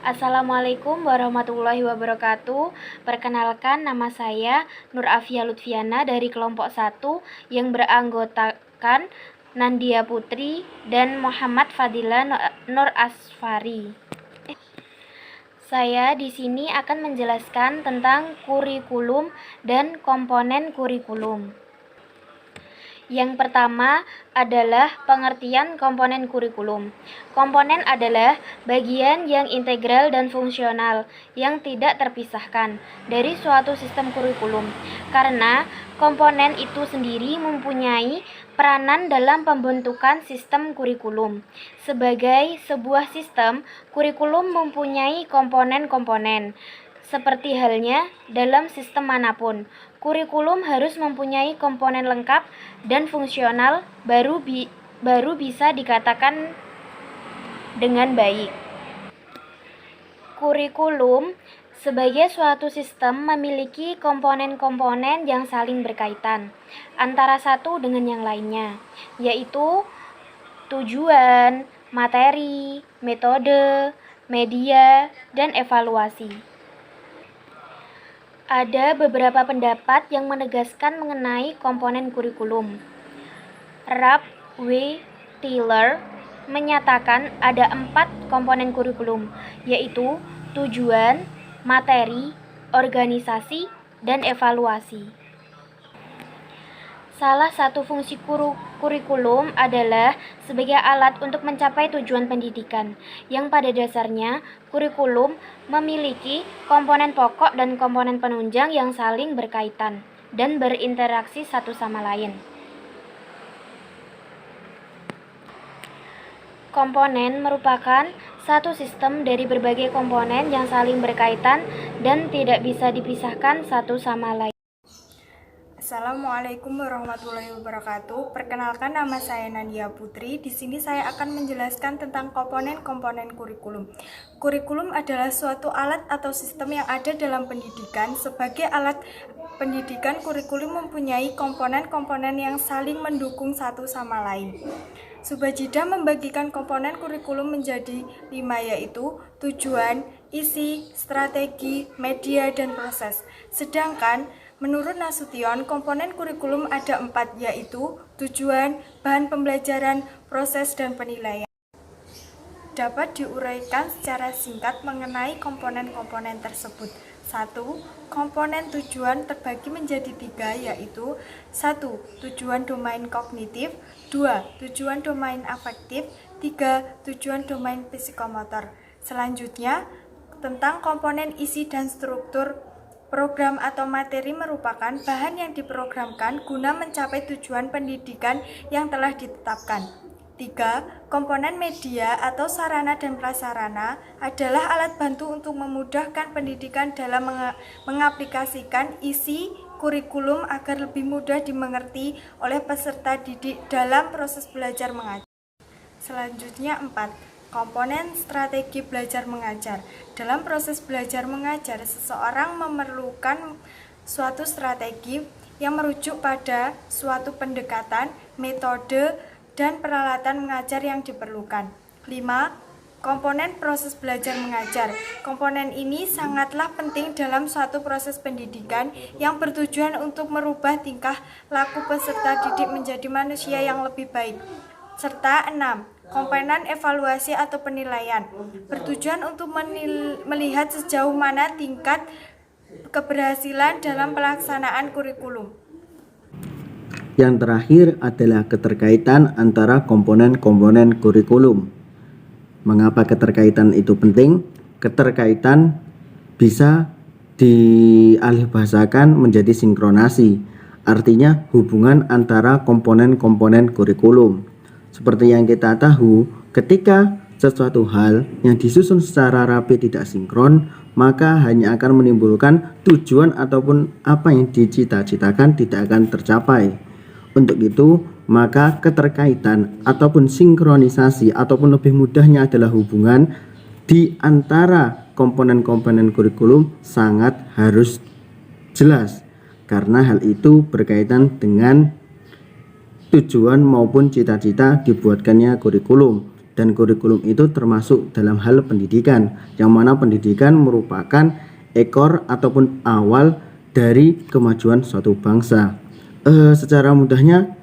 Assalamualaikum warahmatullahi wabarakatuh. Perkenalkan, nama saya Nur Afia Lutfiana dari kelompok 1 yang beranggotakan Nandia Putri dan Muhammad Fadila Nur Asfari. Saya di sini akan menjelaskan tentang kurikulum dan komponen kurikulum. Yang pertama adalah pengertian komponen kurikulum. Komponen adalah bagian yang integral dan fungsional yang tidak terpisahkan dari suatu sistem kurikulum, karena komponen itu sendiri mempunyai peranan dalam pembentukan sistem kurikulum. Sebagai sebuah sistem, kurikulum mempunyai komponen-komponen. Seperti halnya dalam sistem manapun, kurikulum harus mempunyai komponen lengkap dan fungsional baru bisa dikatakan dengan baik. Kurikulum sebagai suatu sistem memiliki komponen-komponen yang saling berkaitan antara satu dengan yang lainnya, yaitu tujuan, materi, metode, media, dan evaluasi. Ada beberapa pendapat yang menegaskan mengenai komponen kurikulum. Ralph W. Taylor menyatakan ada 4 komponen kurikulum, yaitu tujuan, materi, organisasi, dan evaluasi. Salah satu fungsi kurikulum adalah sebagai alat untuk mencapai tujuan pendidikan, yang pada dasarnya kurikulum memiliki komponen pokok dan komponen penunjang yang saling berkaitan dan berinteraksi satu sama lain. Komponen merupakan satu sistem dari berbagai komponen yang saling berkaitan dan tidak bisa dipisahkan satu sama lain. Assalamualaikum warahmatullahi wabarakatuh. Perkenalkan, nama saya Nandia Putri. Di sini saya akan menjelaskan tentang komponen-komponen kurikulum. Kurikulum adalah suatu alat atau sistem yang ada dalam pendidikan. Sebagai alat pendidikan, kurikulum mempunyai komponen-komponen yang saling mendukung satu sama lain. Subhajida membagikan komponen kurikulum menjadi 5, yaitu tujuan, isi, strategi, media, dan proses. Sedangkan menurut Nasution, komponen kurikulum ada 4, yaitu tujuan, bahan pembelajaran, proses, dan penilaian. Dapat diuraikan secara singkat mengenai komponen-komponen tersebut. 1. Komponen tujuan terbagi menjadi 3, yaitu 1. Tujuan domain kognitif, 2. Tujuan domain afektif, 3. Tujuan domain psikomotor. Selanjutnya, tentang komponen isi dan struktur. Program atau materi merupakan bahan yang diprogramkan guna mencapai tujuan pendidikan yang telah ditetapkan. 3. Komponen media atau sarana dan prasarana adalah alat bantu untuk memudahkan pendidikan dalam mengaplikasikan isi kurikulum agar lebih mudah dimengerti oleh peserta didik dalam proses belajar mengajar. Selanjutnya 4. Komponen strategi belajar mengajar. Dalam proses belajar mengajar, seseorang memerlukan suatu strategi yang merujuk pada suatu pendekatan, metode, dan peralatan mengajar yang diperlukan. 5. Komponen proses belajar mengajar. Komponen ini sangatlah penting dalam suatu proses pendidikan yang bertujuan untuk merubah tingkah laku peserta didik menjadi manusia yang lebih baik. Serta 6. Komponen evaluasi atau penilaian, bertujuan untuk melihat sejauh mana tingkat keberhasilan dalam pelaksanaan kurikulum. Yang terakhir adalah keterkaitan antara komponen-komponen kurikulum. Mengapa keterkaitan itu penting? Keterkaitan bisa dialihbahasakan menjadi sinkronasi, artinya hubungan antara komponen-komponen kurikulum. Seperti yang kita tahu, ketika sesuatu hal yang disusun secara rapi tidak sinkron, maka hanya akan menimbulkan tujuan ataupun apa yang dicita-citakan tidak akan tercapai. Untuk itu, maka keterkaitan ataupun sinkronisasi ataupun lebih mudahnya adalah hubungan di antara komponen-komponen kurikulum sangat harus jelas, karena hal itu berkaitan dengan tujuan maupun cita-cita dibuatkannya kurikulum. dan kurikulum itu termasuk dalam hal pendidikan, yang mana pendidikan merupakan ekor ataupun awal dari kemajuan suatu bangsa. Secara mudahnya,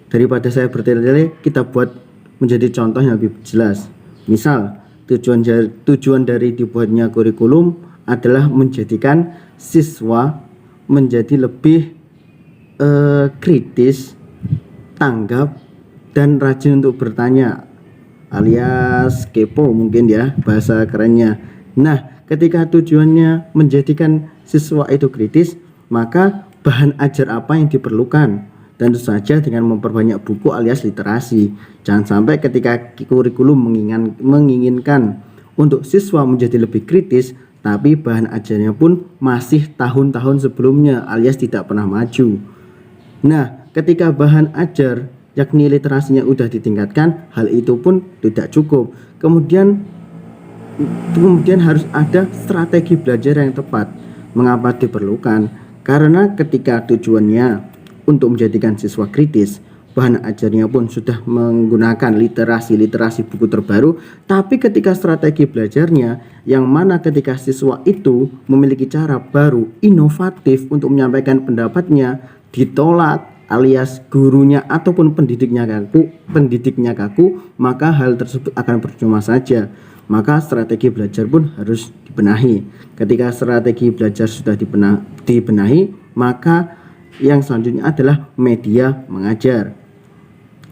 daripada saya bertele-tele, kita buat menjadi contoh yang lebih jelas. Misal, tujuan dari dibuatnya kurikulum adalah menjadikan siswa menjadi lebih kritis, tanggap, dan rajin untuk bertanya, alias kepo mungkin ya bahasa kerennya. Nah, ketika tujuannya menjadikan siswa itu kritis, maka bahan ajar apa yang diperlukan? Tentu saja dengan memperbanyak buku alias literasi. Jangan sampai ketika kurikulum menginginkan untuk siswa menjadi lebih kritis, tapi bahan ajarnya pun masih tahun-tahun sebelumnya alias tidak pernah maju. Nah, ketika bahan ajar yakni literasinya udah ditingkatkan, hal itu pun tidak cukup. Kemudian harus ada strategi belajar yang tepat. Mengapa diperlukan? Karena ketika tujuannya untuk menjadikan siswa kritis, bahan ajarnya pun sudah menggunakan literasi buku terbaru, tapi ketika strategi belajarnya yang mana ketika siswa itu memiliki cara baru, inovatif untuk menyampaikan pendapatnya, ditolak alias gurunya ataupun pendidiknya kaku, maka hal tersebut akan percuma saja. Maka strategi belajar pun harus dibenahi. Ketika strategi belajar sudah dibenahi, maka yang selanjutnya adalah media mengajar.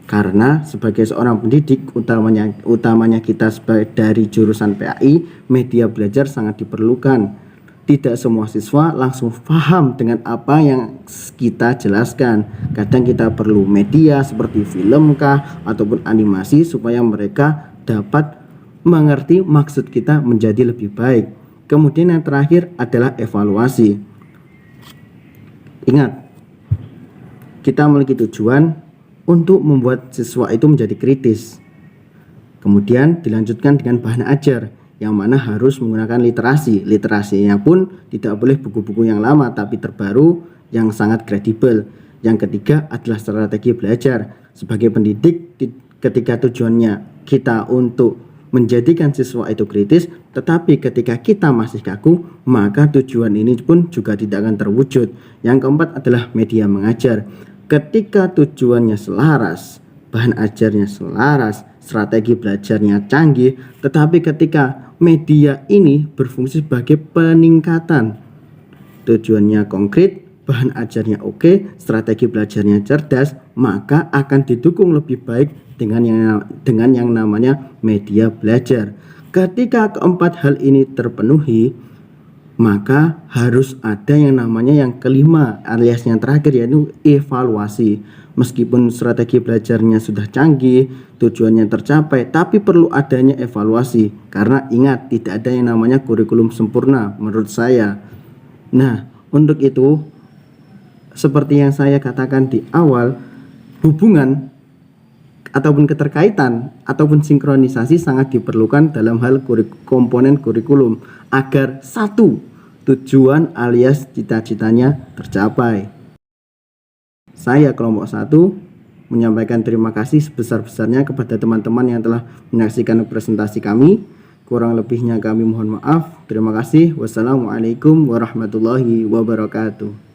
Karena sebagai seorang pendidik, utamanya kita dari jurusan PAI, media belajar sangat diperlukan. Tidak semua siswa langsung paham dengan apa yang kita jelaskan. Kadang kita perlu media seperti film kah ataupun animasi supaya mereka dapat mengerti maksud kita menjadi lebih baik. Kemudian yang terakhir adalah evaluasi. Ingat, kita memiliki tujuan untuk membuat siswa itu menjadi kritis. Kemudian dilanjutkan dengan bahan ajar, yang mana harus menggunakan literasi. Literasinya pun tidak boleh buku-buku yang lama, tapi terbaru yang sangat kredibel. Yang ketiga adalah strategi belajar. Sebagai pendidik, ketika tujuannya kita untuk menjadikan siswa itu kritis, tetapi ketika kita masih kaku, maka tujuan ini pun juga tidak akan terwujud. Yang keempat adalah media mengajar. Ketika tujuannya selaras, bahan ajarnya selaras, strategi belajarnya canggih, tetapi ketika media ini berfungsi sebagai peningkatan, tujuannya konkret, bahan ajarnya oke, strategi belajarnya cerdas, maka akan didukung lebih baik dengan yang namanya media belajar. Ketika keempat hal ini terpenuhi, maka harus ada yang namanya yang kelima alias yang terakhir, yaitu evaluasi. Meskipun strategi belajarnya sudah canggih, tujuannya tercapai, tapi perlu adanya evaluasi. Karena ingat, tidak ada yang namanya kurikulum sempurna menurut saya. Nah, untuk itu, seperti yang saya katakan di awal, hubungan ataupun keterkaitan ataupun sinkronisasi sangat diperlukan dalam hal komponen kurikulum agar satu tujuan alias cita-citanya tercapai. Saya kelompok 1 menyampaikan terima kasih sebesar-besarnya kepada teman-teman yang telah menyaksikan presentasi kami. Kurang lebihnya kami mohon maaf. Terima kasih. Wassalamualaikum warahmatullahi wabarakatuh.